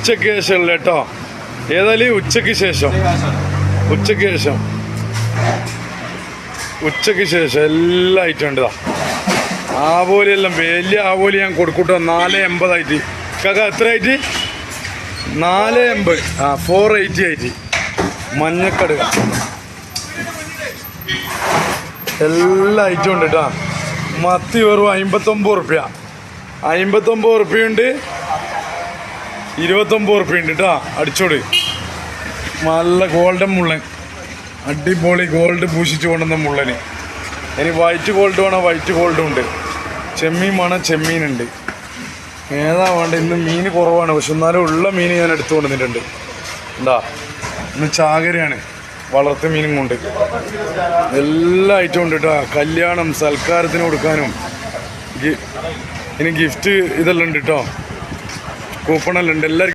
ഉച്ചയ്ക്ക് ശേഷമുള്ള കേട്ടോ. ഏതായാലും ഉച്ചയ്ക്ക് ശേഷം എല്ലാ ഐറ്റം ഉണ്ട്. ആവോലിയെല്ലാം വലിയ ആവോലി ഞാൻ കൊടുക്കൂട്ടോ. 480 കാക്ക എത്ര ആയിട്ട്? 480. 480 ആയിട്ട്. മഞ്ഞക്കടുക എല്ലാ ഐറ്റം ഉണ്ട് കേട്ടോ. മത്തി വെറും 59 റുപ്യ. 59 റുപ്യുണ്ട്, 29 റുപ്യുണ്ട് കേട്ടോ. അടിച്ചോട്. നല്ല ഗോൾഡൻ മുള്ളൻ, അടിപൊളി ഗോൾഡ് പൂശിച്ച് കൊണ്ടുവന്ന മുള്ളന്. ഇനി വൈറ്റ് ഗോൾഡ് വേണം, വൈറ്റ് ഗോൾഡും ഉണ്ട്. ചെമ്മീൻ വേണം, ചെമ്മീനുണ്ട്. ഏതാ വേണ്ട? ഇന്ന് മീൻ കുറവാണ്, പക്ഷെ എന്നാലും ഉള്ള മീൻ ഞാൻ എടുത്തു കൊണ്ടുവന്നിട്ടുണ്ട്. എന്താ ഇന്ന് ചാകരയാണ്, വളർത്ത മീനും കൊണ്ട് എല്ലാ ഐറ്റവും ഉണ്ട് കേട്ടോ. കല്യാണം സൽക്കാരത്തിന് കൊടുക്കാനും ഇനി ഗിഫ്റ്റ് ഇതെല്ലാം ഉണ്ട് കേട്ടോ. കൂപ്പണെല്ലാം ഉണ്ട്. എല്ലാവർക്കും